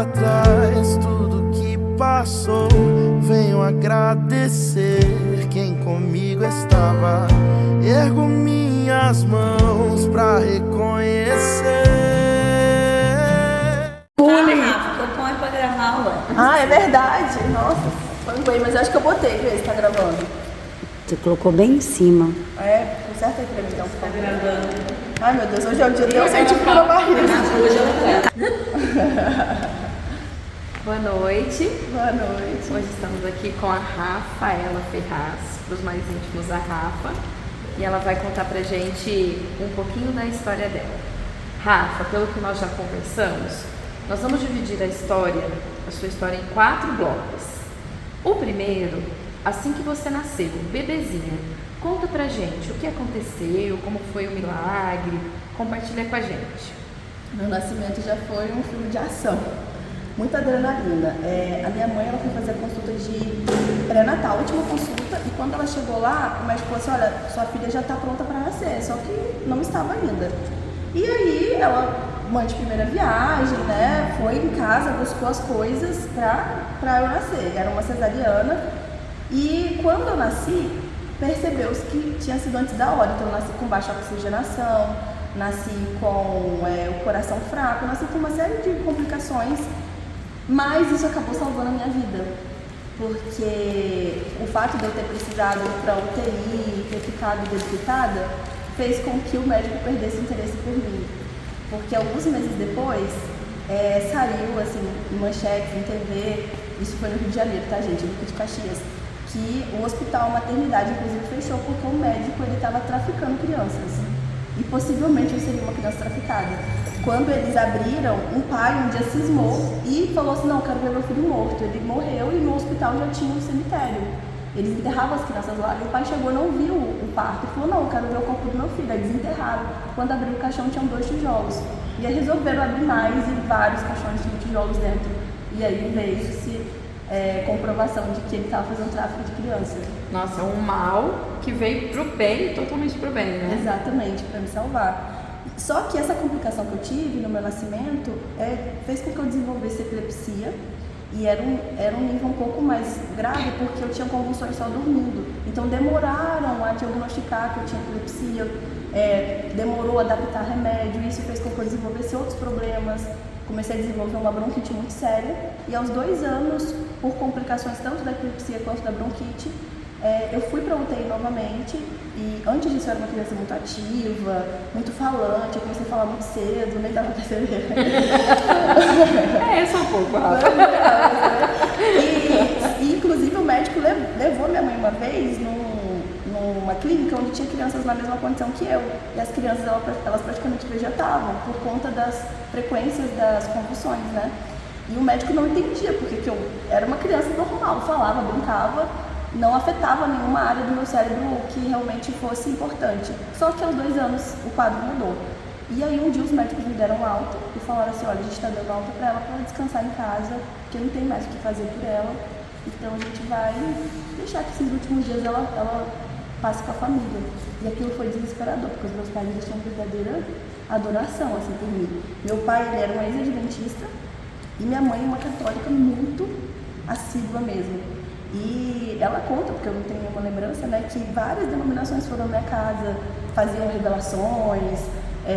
pra trás tudo que passou. Venho agradecer quem comigo estava. Ergo minhas mãos pra reconhecer. Rafa, eu ponho pra gravar, ué. Ah, é verdade. Nossa, foi mas eu acho que eu botei, vê se tá gravando. Você colocou bem em cima. É, conserta aí pra mim então, por favor. Tá gravando. Ai meu Deus, hoje é o dia de eu sentir frio na barriga. Hoje eu Boa noite. Boa noite. Hoje estamos aqui com a Rafaela Ferraz, para os mais íntimos a Rafa, e ela vai contar pra gente um pouquinho da história dela. Rafa, pelo que nós já conversamos, nós vamos dividir a sua história em 4 blocos. O primeiro, assim que você nasceu, bebezinha, conta pra gente o que aconteceu, como foi o milagre, compartilha com a gente. Meu nascimento já foi um filme de ação. Muita adrenalina. A minha mãe ela foi fazer a consulta de pré-natal, última consulta, e quando ela chegou lá, o médico falou assim: olha, sua filha já está pronta para nascer, só que não estava ainda. E aí ela, mãe de primeira viagem, né, foi em casa, buscou as coisas para eu nascer. Era uma cesariana, e quando eu nasci, percebeu-se que tinha sido antes da hora. Então eu nasci com baixa oxigenação, nasci com o coração fraco, nasci com uma série de complicações. Mas isso acabou salvando a minha vida, porque o fato de eu ter precisado ir para UTI, ter ficado debilitada, fez com que o médico perdesse interesse por mim. Porque alguns meses depois, saiu assim, em manchetes, em TV, isso foi no Rio de Janeiro, tá gente, Duque de Caxias, que o hospital, a maternidade, inclusive, fechou porque o médico estava traficando crianças. E possivelmente eu seria uma criança traficada. Quando eles abriram, um pai um dia cismou e falou assim: não, eu quero ver meu filho morto. Ele morreu e no hospital já tinha um cemitério. Eles enterravam as crianças lá e o pai chegou e não viu o parto. Ele falou: não, eu quero ver o corpo do meu filho. Aí eles enterraram. Quando abriu o caixão tinham 2 tijolos. E aí resolveram abrir mais e vários caixões tinham tijolos dentro. E aí veio-se comprovação de que ele estava fazendo tráfico de crianças. Nossa, um mal que veio pro bem, totalmente pro bem, né? Exatamente, para me salvar. Só que essa complicação que eu tive no meu nascimento fez com que eu desenvolvesse epilepsia, e era um nível um pouco mais grave porque eu tinha convulsões só dormindo. Então demoraram a diagnosticar que eu tinha epilepsia, demorou a adaptar remédio, isso fez com que eu desenvolvesse outros problemas. Comecei a desenvolver uma bronquite muito séria e aos 2 anos, por complicações tanto da epilepsia quanto da bronquite, eu fui para UTI novamente. E antes disso eu era uma criança muito ativa, muito falante, eu comecei a falar muito cedo, nem dava pra perceber. Só um pouco, Rafa. E inclusive o médico levou minha mãe uma vez numa clínica onde tinha crianças na mesma condição que eu. E as crianças elas praticamente vegetavam por conta das frequências das convulsões, né? E o médico não entendia porque eu era uma criança normal, falava, brincava, não afetava nenhuma área do meu cérebro que realmente fosse importante. Só que aos 2 anos o quadro mudou. E aí um dia os médicos me deram alta e falaram assim: olha, a gente está dando alta para ela descansar em casa, porque não tem mais o que fazer por ela. Então a gente vai deixar que esses últimos dias ela passe com a família. E aquilo foi desesperador, porque os meus pais tinham verdadeira adoração assim, por mim. Meu pai ele era um ex-adventista e minha mãe uma católica muito assídua mesmo. E ela conta, porque eu não tenho nenhuma lembrança, né, que várias denominações foram na minha casa, faziam revelações,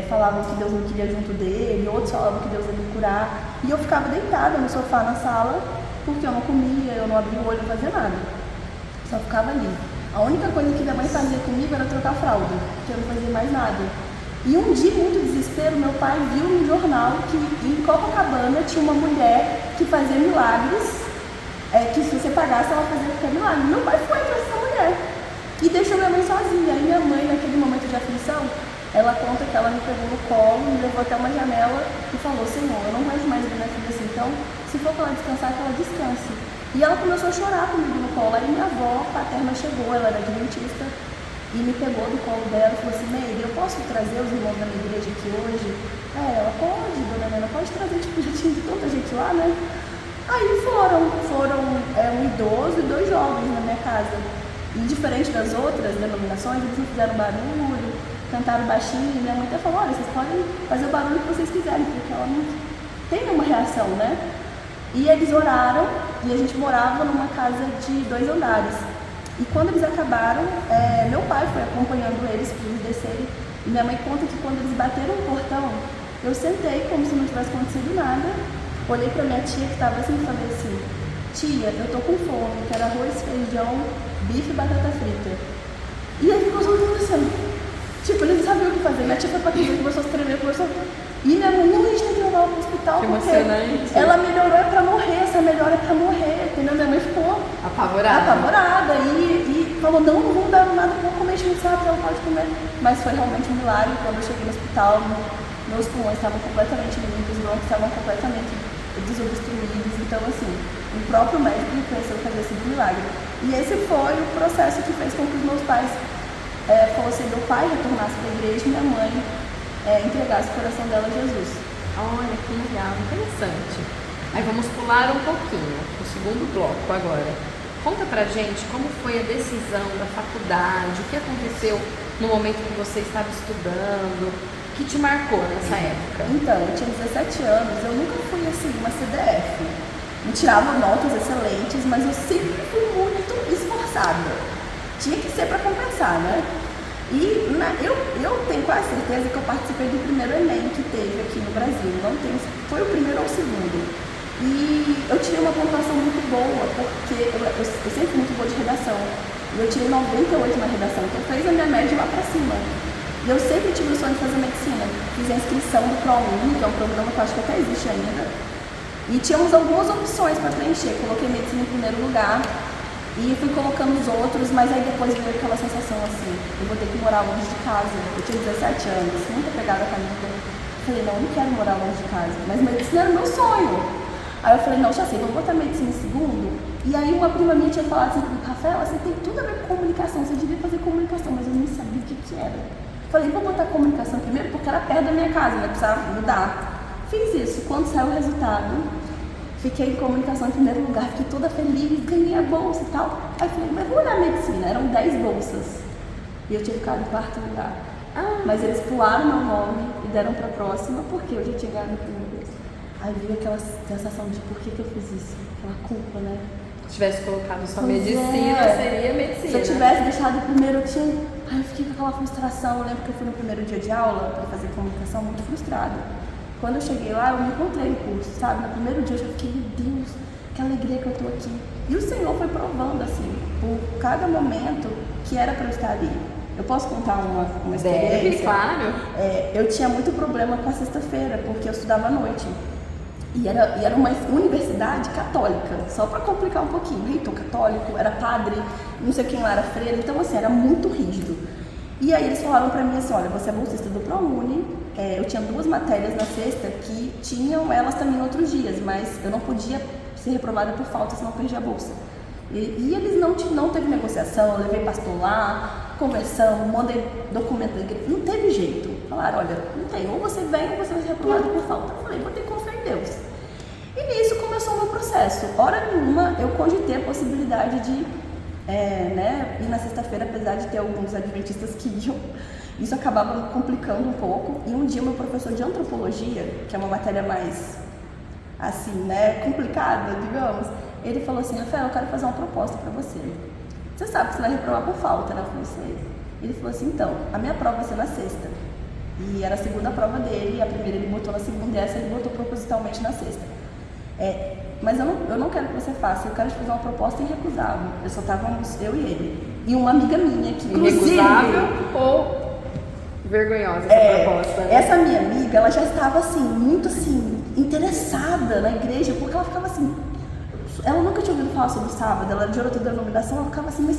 falavam que Deus me queria junto dele, outros falavam que Deus ia me curar. E eu ficava deitada no sofá na sala, porque eu não comia, eu não abria o olho, não fazia nada. Só ficava ali. A única coisa que minha mãe fazia comigo era trocar fralda, porque eu não fazia mais nada. E um dia, muito desespero, meu pai viu no jornal que em Copacabana tinha uma mulher que fazia milagres, que se você pagasse ela fazia qualquer milagre. Meu pai foi para essa mulher e deixou minha mãe sozinha. Aí minha mãe, naquele momento de aflição, ela conta que ela me pegou no colo, me levou até uma janela e falou: Senhor, eu não aguento mais ver minha filha assim, então se for para ela descansar, que ela descanse. E ela começou a chorar comigo no colo. Aí minha avó paterna chegou, ela era adventista, e me pegou do colo dela e falou assim: Meire, eu posso trazer os irmãos da minha igreja aqui hoje? Ela: pode, dona Helena, pode trazer, tipo, já tinha tanta gente lá, né? Aí foram um idoso e 2 jovens na minha casa. E diferente das outras denominações, eles não fizeram barulho, cantaram baixinho. E minha mãe até falou: olha, vocês podem fazer o barulho que vocês quiserem, porque ela não tem nenhuma reação, né? E eles oraram e a gente morava numa casa de 2 andares. E quando eles acabaram, meu pai foi acompanhando eles para eles descerem. E minha mãe conta que quando eles bateram no portão, eu sentei como se não tivesse acontecido nada. Olhei para minha tia que estava assim e falei assim: tia, eu tô com fome, quero arroz, feijão, bife e batata frita. E aí ficou todo mundo assim, tipo, eles não sabiam o que fazer. Minha tia foi pra cozinha, começou a escrever, E minha mãe, não, a gente tem que levar ela pro hospital, Que porque emocionante. ela melhorou é pra morrer, essa melhora é pra morrer, entendeu? Minha mãe ficou apavorada e falou, não vamos dar nada pra ela comer, a gente não sabe se ela pode comer. Mas foi realmente um milagre. Quando eu cheguei no hospital, meus pulmões estavam completamente limpos, os bronquios estavam completamente desobstruídos. Então, assim, o próprio médico reconheceu que havia sido um milagre. E esse foi o processo que fez com que os meus pais fossem, meu pai retornasse para a igreja e minha mãe entregasse o coração dela a Jesus. Olha que legal, interessante. Aí vamos pular um pouquinho, o segundo bloco agora. Conta pra gente como foi a decisão da faculdade, o que aconteceu no momento que você estava estudando, que te marcou nessa época. Então, eu tinha 17 anos, eu nunca fui assim, uma CDF. Eu tirava notas excelentes, mas eu sempre fui muito esforçada. Tinha que ser para compensar, né? E eu tenho quase certeza que eu participei do primeiro Enem que teve aqui no Brasil. Não tenho, foi o primeiro ou o segundo. E eu tirei uma pontuação muito boa, porque eu sempre fui muito boa de redação. E eu tirei 98 na redação, então fez a minha média lá pra cima. E eu sempre tive o sonho de fazer medicina. Fiz a inscrição do ProUni, que é um programa que eu acho que até existe ainda. E tínhamos algumas opções para preencher. Coloquei medicina em primeiro lugar e fui colocando os outros, mas aí depois veio aquela sensação assim, eu vou ter que morar longe de casa. Eu tinha 17 anos, muita pegada com a minha. Falei, não, eu não quero morar longe de casa. Mas medicina era o meu sonho. Aí eu falei, não, já sei, vou botar medicina em segundo. E aí uma prima minha tinha falado assim, Rafaela, você tem tudo a ver com comunicação, você devia fazer comunicação, mas eu nem sabia o que era. Falei, vou botar comunicação primeiro porque era perto da minha casa, né? Precisava mudar. Fiz isso. Quando saiu o resultado, fiquei em comunicação em primeiro lugar, fiquei toda feliz, ganhei a bolsa e tal. Aí falei, mas vou olhar medicina, eram 10 bolsas. E eu tinha ficado em quarto lugar. Mas eles pularam meu nome e deram pra próxima porque eu já tinha ganhado a primeira vez. Aí veio aquela sensação de por que eu fiz isso? Aquela culpa, né? Se tivesse colocado só medicina, seria medicina. Se eu tivesse deixado o primeiro, eu tinha... Aí eu fiquei com aquela frustração. Eu lembro que eu fui no primeiro dia de aula para fazer comunicação muito frustrada. Quando eu cheguei lá, eu me encontrei no curso, sabe? No primeiro dia eu já fiquei, meu Deus, que alegria que eu tô aqui. E o Senhor foi provando, assim, por cada momento que era para eu estar ali. Eu posso contar uma experiência? Deve, claro. Eu tinha muito problema com a sexta-feira, porque eu estudava à noite. E era uma universidade católica, só para complicar um pouquinho. Reitor católico, era padre, não sei quem lá era freira, então assim, era muito rígido. E aí eles falaram para mim assim, olha, você é bolsista do ProUni, eu tinha 2 matérias na sexta que tinham elas também em outros dias, mas eu não podia ser reprovada por falta, senão eu perdia a bolsa. E eles não teve negociação, eu levei pastor lá, conversamos, mandei documento da igreja, não teve jeito. Falaram, olha, não tem, ou você vem ou você vai ser reprovado por falta. Eu falei, vou ter confiar em Deus. E nisso começou o meu processo. Hora nenhuma eu cogitei a possibilidade de ir na sexta-feira, apesar de ter alguns adventistas que iam. Isso acabava me complicando um pouco. E um dia o meu professor de antropologia, que é uma matéria mais, assim, né, complicada, digamos, ele falou assim, Rafael, eu quero fazer uma proposta para você. Você sabe que você vai reprovar por falta, né? Eu falei, sei. Ele falou assim, então, a minha prova vai ser na sexta. E era a segunda prova dele, a primeira ele botou na segunda e essa ele botou propositalmente na sexta. Mas eu não quero que você faça, eu quero te fazer uma proposta irrecusável. Só estávamos eu e ele. E uma amiga minha que inclusive... Irrecusável ou vergonhosa essa proposta? Né? Essa minha amiga, ela já estava assim, muito assim, interessada na igreja, porque ela ficava assim... Ela nunca tinha ouvido falar sobre o sábado, ela era de outra denominação, ela ficava assim, mas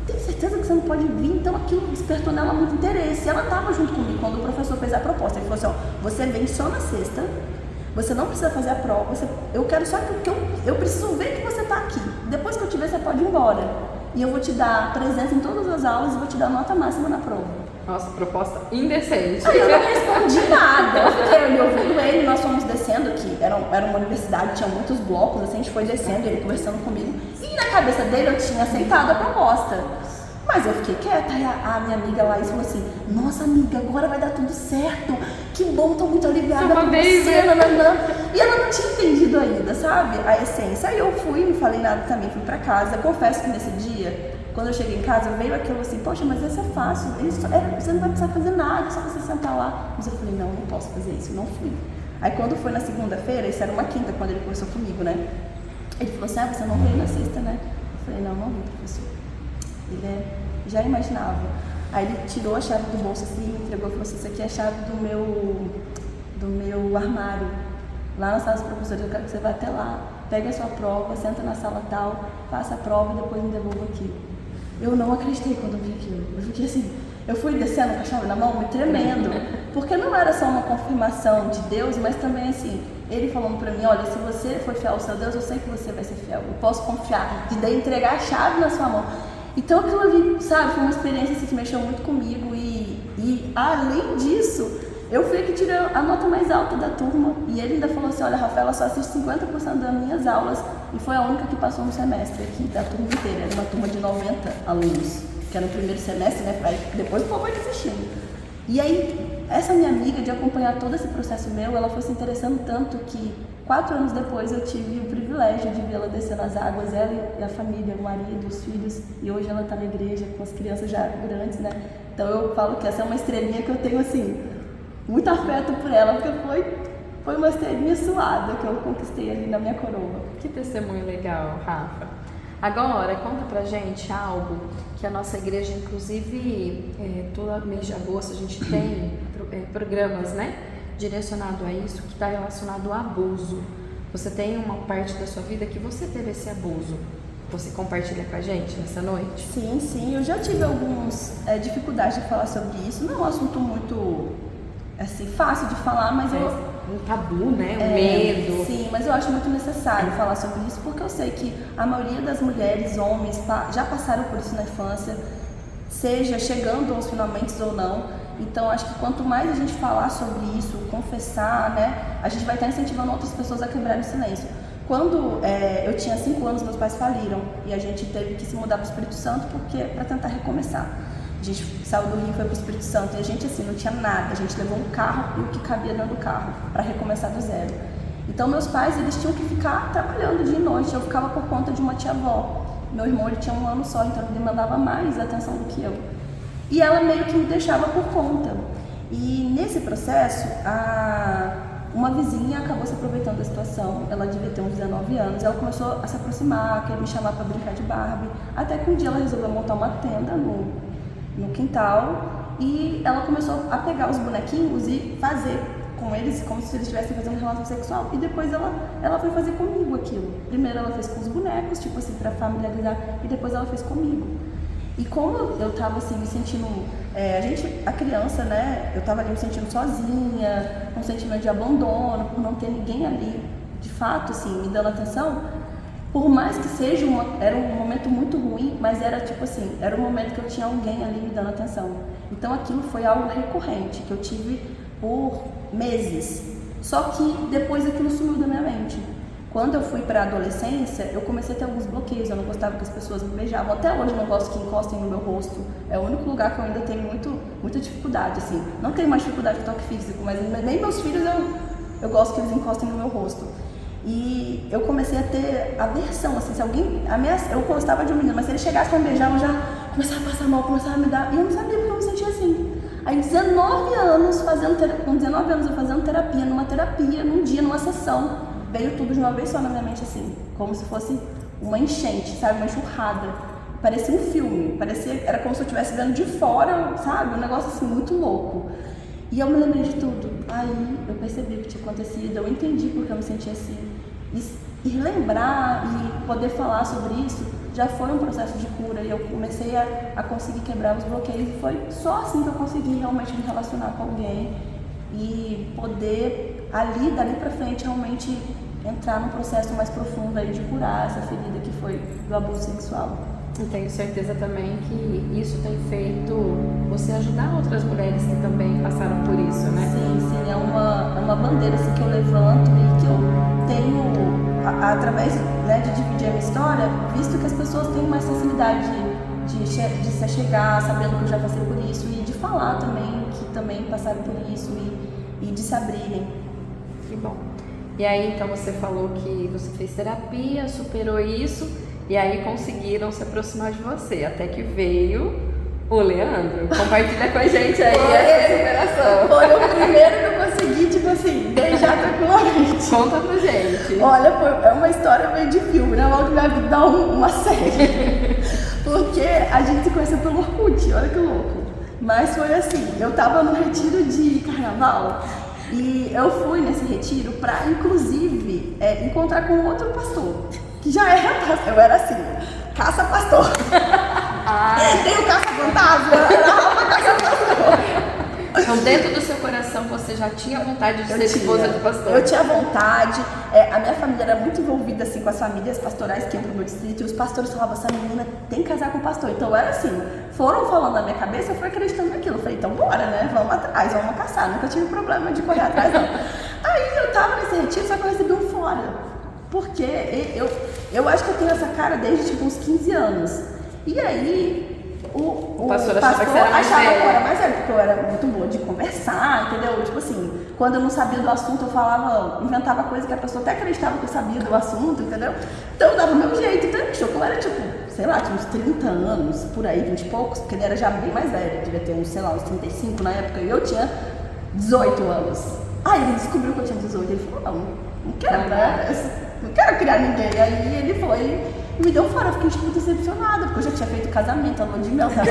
tem certeza que você não pode vir? Então aquilo despertou nela muito interesse. Ela estava junto comigo quando o professor fez a proposta. Ele falou assim, ó, você vem só na sexta, você não precisa fazer a prova, eu quero só que eu preciso ver que você está aqui. Depois que eu te ver, você pode ir embora. E eu vou te dar presença em todas as aulas e vou te dar nota máxima na prova. Nossa, proposta indecente. Aí eu não respondi nada. Eu fiquei ali ouvindo ele, nós fomos descendo, que era uma universidade, tinha muitos blocos, assim, a gente foi descendo, ele conversando comigo. E na cabeça dele eu tinha aceitado a proposta. Mas eu fiquei quieta, aí a minha amiga lá falou assim, nossa amiga, agora vai dar tudo certo, que bom, tô muito aliviada por você, nananã. E ela não tinha entendido ainda, sabe? A essência. Aí eu fui, não falei nada também, fui pra casa. Confesso que nesse dia, quando eu cheguei em casa, veio aquilo assim, poxa, mas isso é fácil, você não vai precisar fazer nada, só você sentar lá. Mas eu falei, não posso fazer isso, não fui. Aí quando foi na segunda-feira, isso era uma quinta, quando ele conversou comigo, né? Ele falou assim, você não veio na sexta, né? Eu falei, não vim, professor. Ele já imaginava. Aí ele tirou a chave do bolso assim, me entregou e falou assim, isso aqui é a chave do meu armário. Lá na sala dos professores, eu quero que você vá até lá, pegue a sua prova, senta na sala tal, faça a prova e depois me devolva aqui. Eu não acreditei quando eu vi aquilo. Eu fiquei assim, eu fui descendo com a chave na mão, me tremendo, porque não era só uma confirmação de Deus, mas também assim, ele falando pra mim, olha, se você for fiel ao seu Deus, eu sei que você vai ser fiel, eu posso confiar, de daí entregar a chave na sua mão. Então aquilo ali, sabe, foi uma experiência assim, que mexeu muito comigo e além disso, eu fui a que tirei a nota mais alta da turma e ele ainda falou assim, olha, Rafaela só assiste 50% das minhas aulas e foi a única que passou no semestre aqui, da turma inteira, era uma turma de 90 alunos, que era no primeiro semestre, né, depois o povo vai desistindo. E aí, essa minha amiga, de acompanhar todo esse processo meu, ela foi se interessando tanto que 4 anos depois eu tive o privilégio de vê-la descer nas águas, ela e a família, o marido, os filhos, e hoje ela está na igreja com as crianças já grandes, né? Então eu falo que essa é uma estrelinha que eu tenho, assim, muito afeto por ela, porque foi uma estrelinha suada que eu conquistei ali na minha coroa. Que testemunho legal, Rafa. Agora, conta pra gente algo que a nossa igreja, inclusive, todo mês de agosto a gente tem programas, né? Direcionado a isso, que está relacionado ao abuso. Você tem uma parte da sua vida que você teve esse abuso. Você compartilha com a gente nessa noite? Sim, eu já tive algumas dificuldades de falar sobre isso. Não é um assunto muito assim, fácil de falar, mas um tabu, né? Um medo. Sim, mas eu acho muito necessário falar sobre isso, porque eu sei que a maioria das mulheres, homens, já passaram por isso na infância, seja chegando aos finalmente ou não. Então, acho que quanto mais a gente falar sobre isso, confessar, né, a gente vai estar incentivando outras pessoas a quebrar o silêncio. Quando eu tinha 5 anos, meus pais faliram e a gente teve que se mudar para o Espírito Santo para tentar recomeçar. A gente saiu do Rio e foi para o Espírito Santo e a gente, assim, não tinha nada. A gente levou um carro e o que cabia dentro do carro para recomeçar do zero. Então, meus pais, eles tinham que ficar trabalhando dia e noite. Eu ficava por conta de uma tia-avó. Meu irmão, ele tinha 1 ano só, então ele demandava mais atenção do que eu. E ela meio que me deixava por conta. E nesse processo, uma vizinha acabou se aproveitando da situação. Ela devia ter uns 19 anos. Ela começou a se aproximar, querer me chamar para brincar de Barbie. Até que um dia ela resolveu montar uma tenda no quintal. E ela começou a pegar os bonequinhos e fazer com eles como se eles estivessem fazendo relação sexual. E depois ela foi fazer comigo aquilo. Primeiro ela fez com os bonecos, tipo assim, para familiarizar. E depois ela fez comigo. E como eu tava assim, me sentindo, a criança, né, eu tava ali me sentindo sozinha, com um sentimento de abandono, por não ter ninguém ali, de fato, assim, me dando atenção, por mais que seja era um momento muito ruim, mas era tipo assim, era um momento que eu tinha alguém ali me dando atenção. Então aquilo foi algo recorrente, que eu tive por meses, só que depois aquilo sumiu da minha mente. Quando eu fui para a adolescência, eu comecei a ter alguns bloqueios, eu não gostava que as pessoas me beijavam. Até hoje eu não gosto que encostem no meu rosto. É o único lugar que eu ainda tenho muita dificuldade, assim. Não tenho mais dificuldade de toque físico, mas nem meus filhos eu gosto que eles encostem no meu rosto. E eu comecei a ter aversão, assim, se alguém eu gostava de um menino, mas se ele chegasse para me beijar, eu já começava a passar mal, começava a me dar, e eu não sabia porque eu me sentia assim. Aí, 19 anos com 19 anos eu fazendo terapia, num dia, numa sessão, veio tudo de uma vez só na minha mente, assim, como se fosse uma enchente, sabe, uma enxurrada. Parecia um filme, era como se eu estivesse vendo de fora, sabe, um negócio assim, muito louco. E eu me lembrei de tudo. Aí eu percebi o que tinha acontecido, eu entendi porque eu me sentia assim. E lembrar e poder falar sobre isso já foi um processo de cura e eu comecei a conseguir quebrar os bloqueios. E foi só assim que eu consegui realmente me relacionar com alguém e poder dali pra frente realmente entrar num processo mais profundo aí de curar essa ferida que foi do abuso sexual. Eu tenho certeza também que isso tem feito você ajudar outras mulheres que também passaram por isso, né? Sim, é uma bandeira assim, que eu levanto e que eu tenho, através, né, de dividir a minha história, visto que as pessoas têm mais facilidade de se achegar, sabendo que eu já passei por isso, e de falar também que também passaram por isso e de se abrirem. Que bom. E aí, então, você falou que você fez terapia, superou isso, e aí conseguiram se aproximar de você, até que veio o Leandro. Compartilha com a gente aí essa superação. Foi o primeiro que eu consegui, tipo assim, beijar tranquilamente. Conta pra gente. Olha, é uma história meio de filme, né? Logo minha vida dá uma série. Porque a gente se conheceu pelo Orkut, olha que louco. Mas foi assim, eu tava no retiro de carnaval e eu fui nesse retiro pra, inclusive, encontrar com outro pastor, que já era pastor. Eu era assim, caça-pastor. Tem o caça-fantasma, era a caça-pastor. Então, dentro do seu coração, você já tinha vontade de ser esposa de pastor? Eu tinha vontade. A minha família era muito envolvida assim, com as famílias pastorais que entram no meu distrito. E os pastores falavam, essa menina tem que casar com o pastor. Então era assim, foram falando na minha cabeça, eu fui acreditando naquilo. Eu falei, então bora, né? Vamos atrás, vamos caçar. Nunca tive problema de correr atrás, não. Aí eu tava nesse retiro, só que eu recebi um fora. Porque eu acho que eu tenho essa cara desde tipo uns 15 anos. E aí... O pastor achava que eu era mais velho, porque eu era muito boa de conversar, entendeu? Tipo assim, quando eu não sabia do assunto, eu falava, inventava coisa que a pessoa até acreditava que eu sabia do assunto, entendeu? Então eu dava o meu jeito. Então ele achou que eu era tipo, sei lá, tinha uns 30 anos, por aí, 20 e poucos, porque ele era já bem mais velho, devia ter uns, sei lá, uns 35 na época, e eu tinha 18 anos. Aí ele descobriu que eu tinha 18, ele falou, não quero, né? Não quero criar ninguém. Aí ele foi... me deu fora, eu fiquei tipo, decepcionada, porque eu já tinha feito casamento, a lua de mel, tava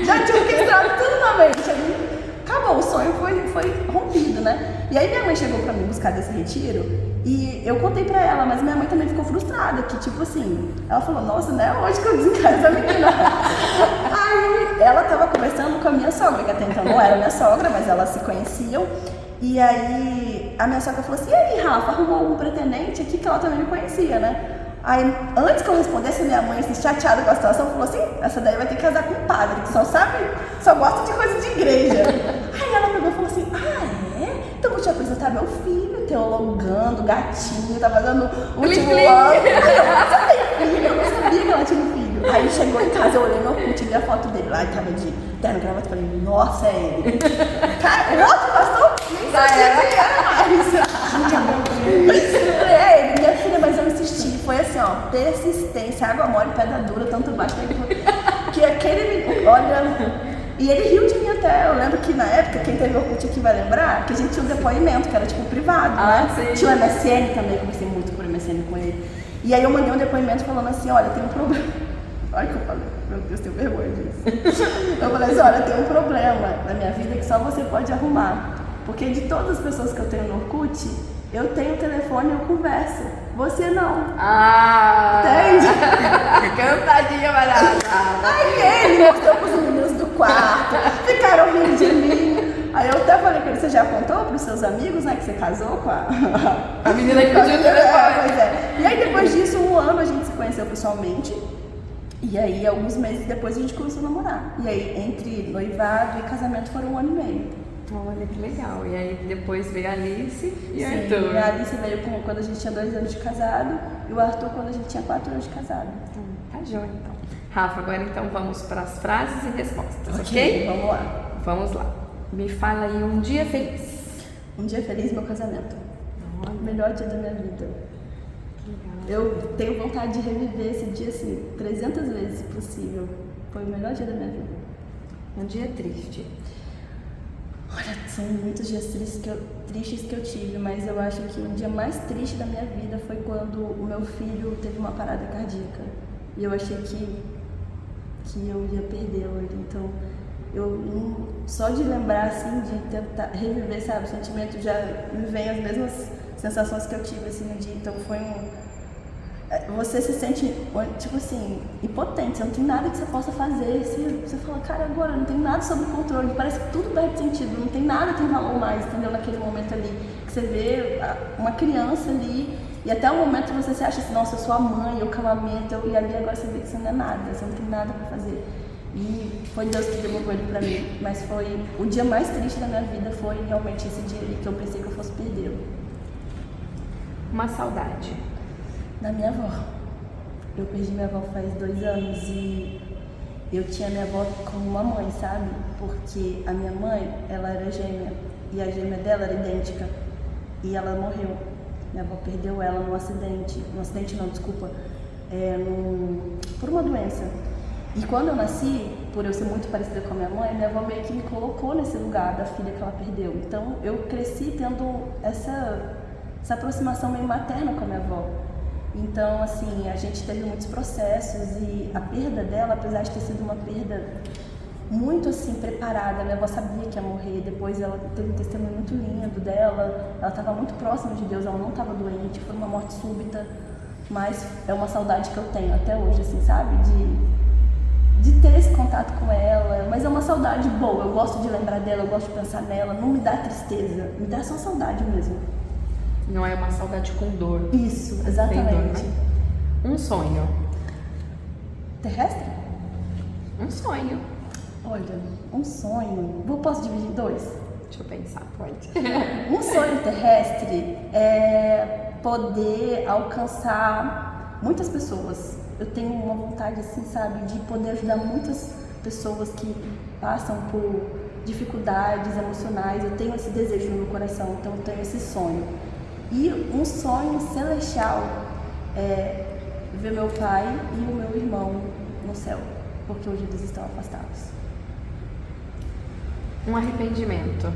já tinha orquestrado tudo na mente. Aí acabou, o sonho foi rompido, né? E aí minha mãe chegou pra mim buscar desse retiro e eu contei pra ela, mas minha mãe também ficou frustrada, que tipo assim, ela falou, nossa, né, hoje que eu desencaso essa menina. Aí ela tava conversando com a minha sogra, que até então não era minha sogra, mas elas se conheciam. E aí a minha sogra falou assim, e aí, Rafa, arrumou algum pretendente aqui, que ela também me conhecia, né? Aí, antes que eu respondesse, minha mãe, assim, chateada com a situação, falou assim, essa daí vai ter que casar com um padre, que só gosta de coisa de igreja. Aí ela pegou e falou assim, então vou te apresentar meu filho, teologando, gatinho, tá fazendo o último ano. Aí eu não sabia que ela tinha um filho. Aí chegou em casa, eu olhei no Orkut e vi a foto dele lá, e tava de terno, gravata, e falei, nossa, é ele. Cara, o outro pastor, nem sabia quem era mais. É ele, minha filha, mas eu insisti, foi assim, ó, persistência, água mole, pedra dura, tanto baixo, que aquele, olha... E ele riu de mim até, eu lembro que na época, quem teve Orkut aqui vai lembrar, que a gente tinha um depoimento, que era tipo privado, né? Sim. Tinha o MSN também, conversei muito por MSN com ele. E aí eu mandei um depoimento falando assim, olha, tem um problema. Olha que eu falei, meu Deus, tenho vergonha disso. Eu falei assim, olha, tem um problema na minha vida que só você pode arrumar. Porque de todas as pessoas que eu tenho no Orkut, eu tenho telefone e eu converso. Você não. Entende? Cantadinha maravilhosa. Aí ele mostrou pros meninos do quarto, ficaram rindo de mim. Aí eu até falei com ele, você já contou pros seus amigos, né, que você casou com a menina que pediu o telefone. Pois é. E aí depois disso, um ano a gente se conheceu pessoalmente. E aí alguns meses depois a gente começou a namorar. E aí entre noivado e casamento foram 1 ano e meio. Olha que legal. E aí depois veio a Alice e Sim, Arthur. a Alice veio quando a gente tinha 2 anos de casado e o Arthur quando a gente tinha 4 anos de casado. Tá joia então. Rafa, agora então vamos para as frases e respostas, ok? Vamos lá. Vamos lá. Me fala aí um dia feliz. Um dia feliz, meu casamento. Olha. O melhor dia da minha vida. Eu tenho vontade de reviver esse dia assim 300 vezes, se possível. Foi o melhor dia da minha vida. Um dia triste. Olha, são muitos dias tristes que eu tive, mas eu acho que o dia mais triste da minha vida foi quando o meu filho teve uma parada cardíaca. E eu achei que eu ia perder ele. Então, só de lembrar, assim, de tentar reviver, sabe, o sentimento, já me vem as mesmas sensações que eu tive, assim, no dia. Então, foi você se sente, tipo assim, impotente, você não tem nada que você possa fazer, você fala, cara, agora não tem nada sob controle, parece que tudo perde sentido, não tem nada tem valor mais, entendeu, naquele momento ali, que você vê uma criança ali, e até o momento você se acha assim, nossa, eu sou a mãe, eu calamento, e ali agora você vê que você não é nada, você não tem nada pra fazer. E foi Deus que devolveu ele pra mim, mas foi o dia mais triste da minha vida, foi realmente esse dia ali que eu pensei que eu fosse perdê-lo. Uma saudade. Da minha avó. Eu perdi minha avó faz 2 anos e eu tinha minha avó como uma mãe, sabe? Porque a minha mãe, ela era gêmea e a gêmea dela era idêntica. e ela morreu. Minha avó perdeu ela num acidente não, desculpa, por uma doença. E quando eu nasci, por eu ser muito parecida com a minha avó meio que me colocou nesse lugar da filha que ela perdeu. Então eu cresci tendo essa aproximação meio materna com a minha avó. Então, assim, a gente teve muitos processos e a perda dela, apesar de ter sido uma perda muito, assim, preparada, minha avó sabia que ia morrer, depois ela teve um testemunho muito lindo dela, ela estava muito próxima de Deus, ela não estava doente, foi uma morte súbita, mas é uma saudade que eu tenho até hoje, assim, sabe, de ter esse contato com ela, mas é uma saudade boa, eu gosto de lembrar dela, eu gosto de pensar nela, não me dá tristeza, me dá só saudade mesmo. Não é uma saudade com dor. Isso, exatamente. Dor, né? Um sonho. Terrestre? Um sonho. Olha, um sonho, posso dividir em dois? Deixa eu pensar, pode. Um sonho terrestre é poder alcançar muitas pessoas. Eu tenho uma vontade, assim, sabe, de poder ajudar muitas pessoas que passam por dificuldades emocionais. Eu tenho esse desejo no meu coração, então eu tenho esse sonho. E um sonho celestial é ver meu pai e o meu irmão no céu, porque hoje eles estão afastados. Um arrependimento.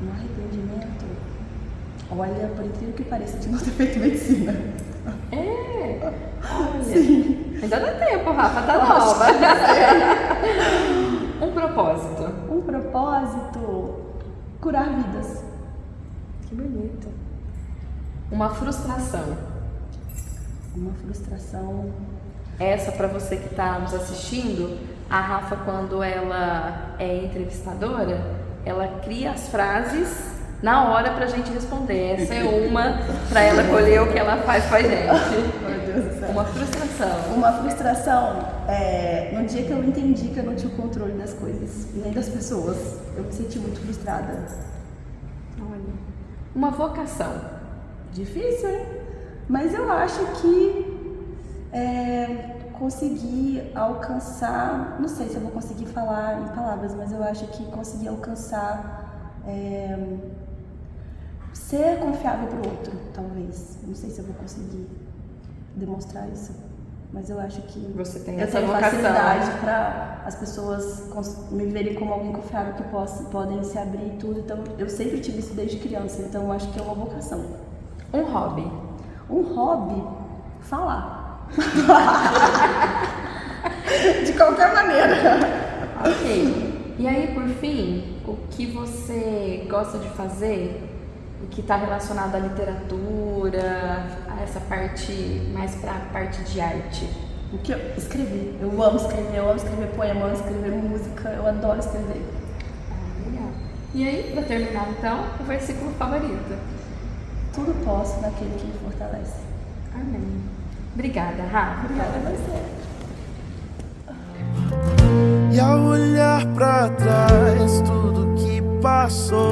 Um arrependimento? Olha, por incrível que pareça, de não ter feito medicina. Olha. Sim. Ainda dá tempo, Rafa, tá nova. Um propósito. Um propósito, curar vidas. Que bonito. Uma frustração. Uma frustração. Essa, para você que está nos assistindo, a Rafa, quando ela é entrevistadora, ela cria as frases na hora pra gente responder. Essa é uma para ela colher o que ela faz com a gente. Meu Deus do céu. Uma frustração. Uma frustração no dia que eu entendi que eu não tinha o controle das coisas, nem das pessoas. Eu me senti muito frustrada. Olha. Uma vocação. Difícil, hein? Mas eu acho que conseguir alcançar, não sei se eu vou conseguir falar em palavras, mas eu acho que conseguir alcançar ser confiável para o outro, talvez. Não sei se eu vou conseguir demonstrar isso, mas eu acho que você tem eu essa tenho vocação. facilidade para as pessoas me verem como alguém confiável que podem se abrir e tudo. Então eu sempre tive isso desde criança, então eu acho que é uma vocação. Um hobby. Um hobby? Falar. De qualquer maneira. Ok. E aí, por fim, o que você gosta de fazer, o que está relacionado à literatura, a essa parte, mais para a parte de arte? O que escrever. Eu amo escrever poema, eu amo escrever música, eu adoro escrever. Legal. E aí, para terminar então, o versículo favorito. Tudo posso naquele que me fortalece. Amém. Obrigada, Rafa. Obrigada a você. E ao olhar pra trás, tudo que passou,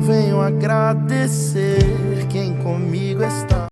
venho agradecer quem comigo está.